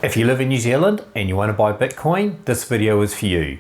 If you live in New Zealand and you want to buy Bitcoin, this video is for you.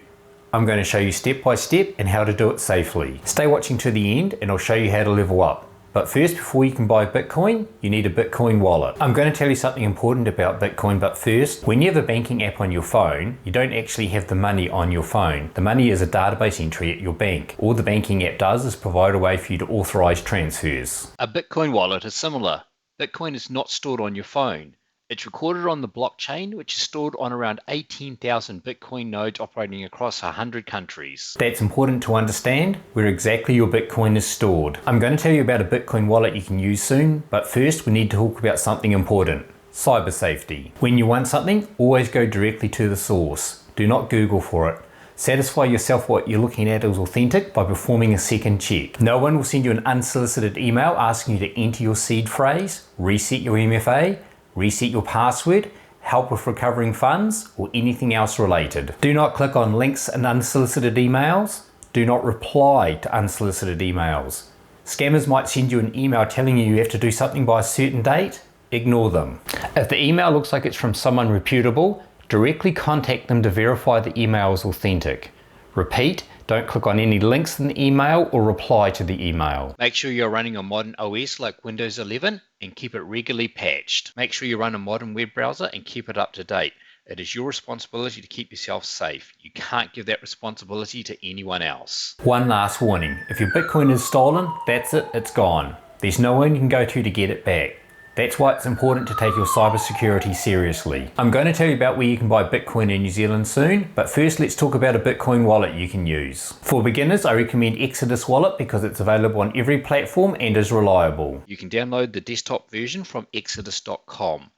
I'm going to show you step by step and how to do it safely. Stay watching to the end and I'll show you how to level up. But first, before you can buy Bitcoin, you need a Bitcoin wallet. I'm going to tell you something important about Bitcoin, but first, when you have a banking app on your phone, you don't actually have the money on your phone. The money is a database entry at your bank. All the banking app does is provide a way for you to authorize transfers. A Bitcoin wallet is similar. Bitcoin is not stored on your phone. It's recorded on the blockchain, which is stored on around 18,000 Bitcoin nodes operating across 100 countries. That's important to understand where exactly your Bitcoin is stored. I'm going to tell you about a Bitcoin wallet you can use soon, but first we need to talk about something important: cyber safety. When you want something, always go directly to the source. Do not Google for it. Satisfy yourself what you're looking at is authentic by performing a second check. No one will send you an unsolicited email asking you to enter your seed phrase, reset your MFA, reset your password, help with recovering funds, or anything else related. Do not click on links in unsolicited emails. Do not reply to unsolicited emails. Scammers might send you an email telling you have to do something by a certain date. Ignore them. If the email looks like it's from someone reputable, directly contact them to verify the email is authentic. Repeat, don't click on any links in the email or reply to the email. Make sure you're running a modern OS like Windows 11 and keep it regularly patched. Make sure you run a modern web browser and keep it up to date. It is your responsibility to keep yourself safe. You can't give that responsibility to anyone else. One last warning: if your Bitcoin is stolen, that's it, it's gone. There's no one you can go to get it back. That's why it's important to take your cybersecurity seriously. I'm going to tell you about where you can buy Bitcoin in New Zealand soon, but first let's talk about a Bitcoin wallet you can use. For beginners, I recommend Exodus Wallet because it's available on every platform and is reliable. You can download the desktop version from exodus.com.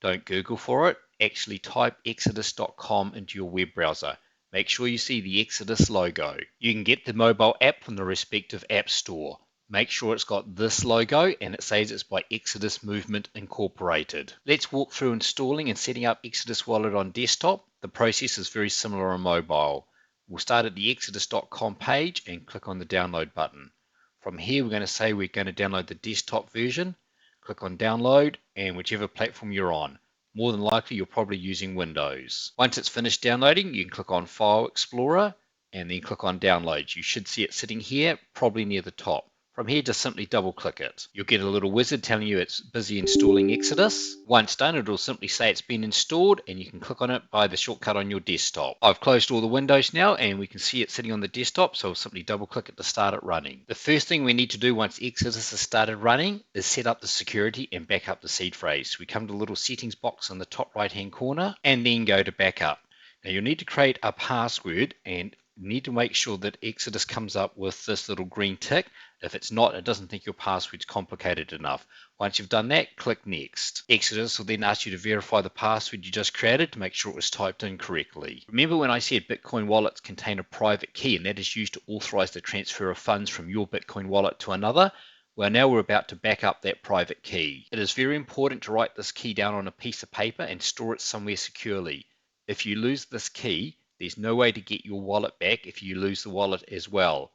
Don't Google for it, actually type exodus.com into your web browser. Make sure you see the Exodus logo. You can get the mobile app from the respective app store. Make sure it's got this logo and it says it's by Exodus Movement Incorporated. Let's walk through installing and setting up Exodus Wallet on desktop. The process is very similar on mobile. We'll start at the exodus.com page and click on the download button. From here we're going to say we're going to download the desktop version. Click on download and whichever platform you're on. More than likely you're probably using Windows. Once it's finished downloading, you can click on File Explorer and then click on Downloads. You should see it sitting here, probably near the top. From here, just simply double click it. You'll get a little wizard telling you it's busy installing Exodus. Once done, it'll simply say it's been installed and you can click on it by the shortcut on your desktop. I've closed all the windows now and we can see it sitting on the desktop, so we'll simply double click it to start it running. The first thing we need to do once Exodus has started running is set up the security and back up the seed phrase. We come to the little settings box on the top right hand corner and then go to backup. Now you'll need to create a password and need to make sure that Exodus comes up with this little green tick. If it's not, it doesn't think your password's complicated enough. Once you've done that, click Next. Exodus will then ask you to verify the password you just created to make sure it was typed in correctly. Remember when I said Bitcoin wallets contain a private key and that is used to authorize the transfer of funds from your Bitcoin wallet to another? Well, now we're about to back up that private key. It is very important to write this key down on a piece of paper and store it somewhere securely. If you lose this key, there's no way to get your wallet back if you lose the wallet as well.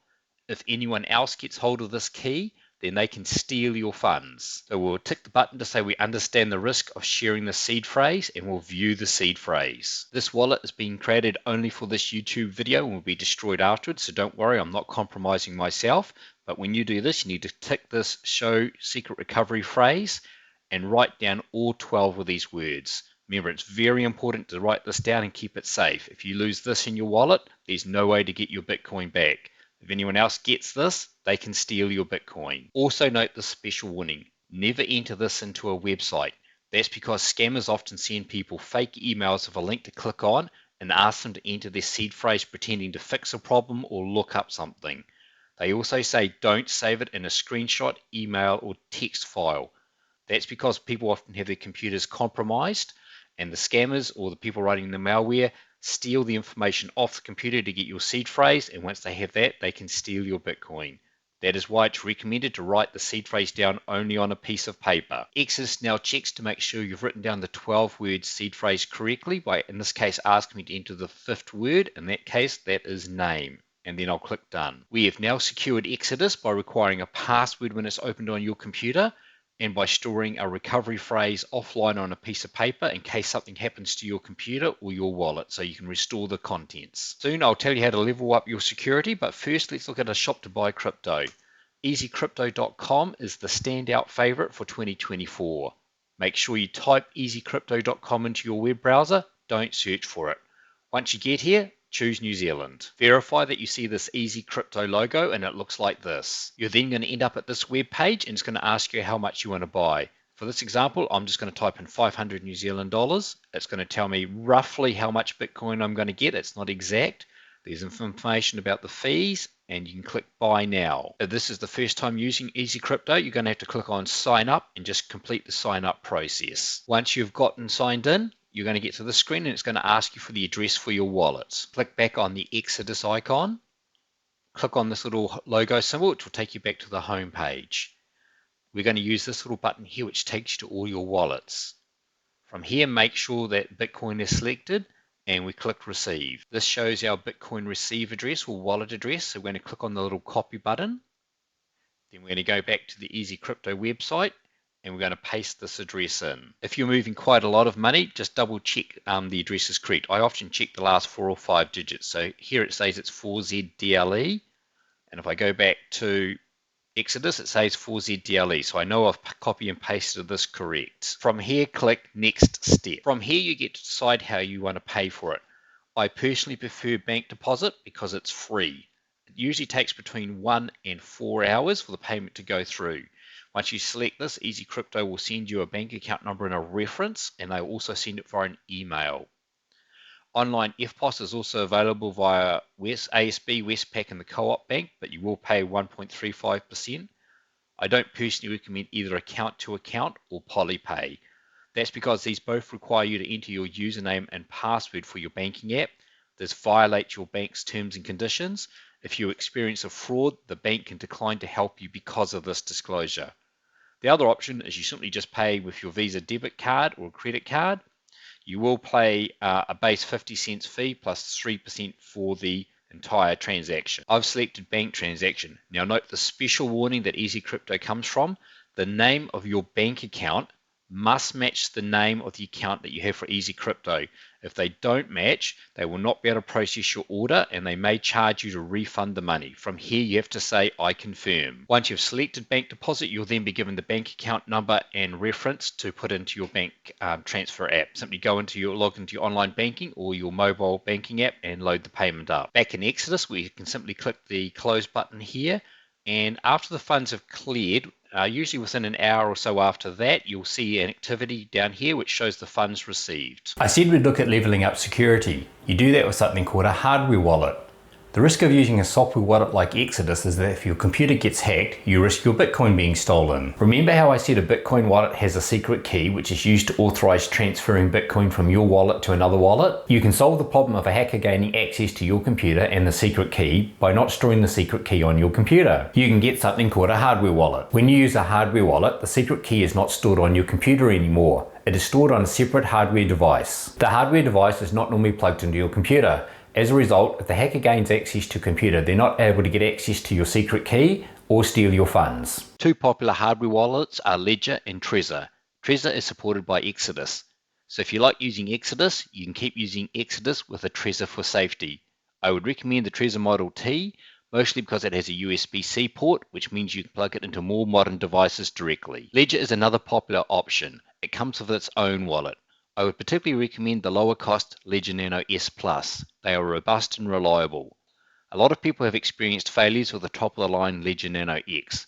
If anyone else gets hold of this key, then they can steal your funds. So we'll tick the button to say we understand the risk of sharing the seed phrase and we'll view the seed phrase. This wallet is being created only for this YouTube video and will be destroyed afterwards, so don't worry, I'm not compromising myself. But when you do this, you need to tick this show secret recovery phrase and write down all 12 of these words. Remember, it's very important to write this down and keep it safe. If you lose this in your wallet, there's no way to get your Bitcoin back. If anyone else gets this, they can steal your Bitcoin. Also note this special warning: never enter this into a website. That's because scammers often send people fake emails with a link to click on and ask them to enter their seed phrase pretending to fix a problem or look up something. They also say don't save it in a screenshot, email, or text file. That's because people often have their computers compromised and the scammers or the people writing the malware steal the information off the computer to get your seed phrase, and once they have that, they can steal your Bitcoin. That is why it's recommended to write the seed phrase down only on a piece of paper. Exodus now checks to make sure you've written down the 12-word seed phrase correctly by, in this case, asking me to enter the 5th word. In that case, that is name. And then I'll click done. We have now secured Exodus by requiring a password when it's opened on your computer. and by storing a recovery phrase offline on a piece of paper in case something happens to your computer or your wallet, so you can restore the contents. Soon I'll tell you how to level up your security, but first let's look at a shop to buy crypto. EasyCrypto.com is the standout favorite for 2024. Make sure you type EasyCrypto.com into your web browser, don't search for it. Once you get here, choose New Zealand. Verify that you see this Easy Crypto logo and it looks like this. You're then going to end up at this web page and it's going to ask you how much you want to buy. For this example, I'm just going to type in 500 New Zealand dollars. It's going to tell me roughly how much Bitcoin I'm going to get. It's not exact. There's information about the fees and you can click buy now. If this is the first time using Easy Crypto, you're going to have to click on sign up and just complete the sign up process. Once you've gotten signed in, you're going to get to the screen and it's going to ask you for the address for your wallet. Click back on the Exodus icon. Click on this little logo symbol, which will take you back to the home page. We're going to use this little button here, which takes you to all your wallets. From here, make sure that Bitcoin is selected and we click receive. This shows our Bitcoin receive address or wallet address. So we're going to click on the little copy button. Then we're going to go back to the Easy Crypto website and we're going to paste this address in. If you're moving quite a lot of money, just double check the address is correct. I often check the last 4 or 5 digits. So here it says it's 4ZDLE. And if I go back to Exodus, it says 4ZDLE. So I know I've copy and pasted this correct. From here, click next step. From here, you get to decide how you want to pay for it. I personally prefer bank deposit because it's free. It usually takes between 1 and 4 hours for the payment to go through. Once you select this, Easy Crypto will send you a bank account number and a reference, and they'll also send it via an email. Online EFTPOS is also available via ASB, Westpac, and the Co-op Bank, but you will pay 1.35%. I don't personally recommend either account to account or Polypay. That's because these both require you to enter your username and password for your banking app. This violates your bank's terms and conditions. If you experience a fraud, the bank can decline to help you because of this disclosure. The other option is you simply just pay with your Visa debit card or credit card. You will pay a base 50 cents fee plus 3% for the entire transaction. I've selected bank transaction. Now note the special warning that Easy Crypto comes from. The name of your bank account must match the name of the account that you have for Easy Crypto. If they don't match, they will not be able to process your order and they may charge you to refund the money. From here, you have to say, I confirm. Once you've selected bank deposit, you'll then be given the bank account number and reference to put into your bank transfer app. Simply log into your online banking or your mobile banking app and load the payment up. Back in Exodus, we can simply click the close button here. And after the funds have cleared, usually within an hour or so after that, you'll see an activity down here which shows the funds received. I said we'd look at leveling up security. You do that with something called a hardware wallet. The risk of using a software wallet like Exodus is that if your computer gets hacked, you risk your Bitcoin being stolen. Remember how I said a Bitcoin wallet has a secret key which is used to authorize transferring Bitcoin from your wallet to another wallet? You can solve the problem of a hacker gaining access to your computer and the secret key by not storing the secret key on your computer. You can get something called a hardware wallet. When you use a hardware wallet, the secret key is not stored on your computer anymore. It is stored on a separate hardware device. The hardware device is not normally plugged into your computer. As a result, if the hacker gains access to a computer, they're not able to get access to your secret key or steal your funds. Two popular hardware wallets are Ledger and Trezor. Trezor is supported by Exodus. So if you like using Exodus, you can keep using Exodus with a Trezor for safety. I would recommend the Trezor Model T, mostly because it has a USB-C port, which means you can plug it into more modern devices directly. Ledger is another popular option. It comes with its own wallet. I would particularly recommend the lower cost Ledger Nano S Plus. They are robust and reliable. A lot of people have experienced failures with the top of the line Ledger Nano X.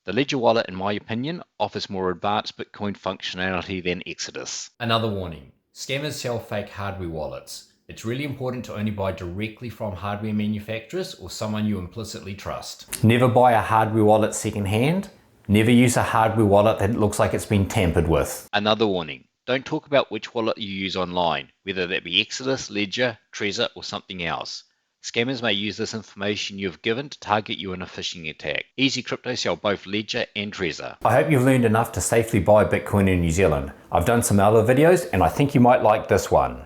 The Ledger wallet, in my opinion, offers more advanced Bitcoin functionality than Exodus. Another warning, scammers sell fake hardware wallets. It's really important to only buy directly from hardware manufacturers or someone you implicitly trust. Never buy a hardware wallet secondhand. Never use a hardware wallet that looks like it's been tampered with. Another warning. Don't talk about which wallet you use online, whether that be Exodus, Ledger, Trezor, or something else. Scammers may use this information you've given to target you in a phishing attack. Easy Crypto sell both Ledger and Trezor. I hope you've learned enough to safely buy Bitcoin in New Zealand. I've done some other videos and I think you might like this one.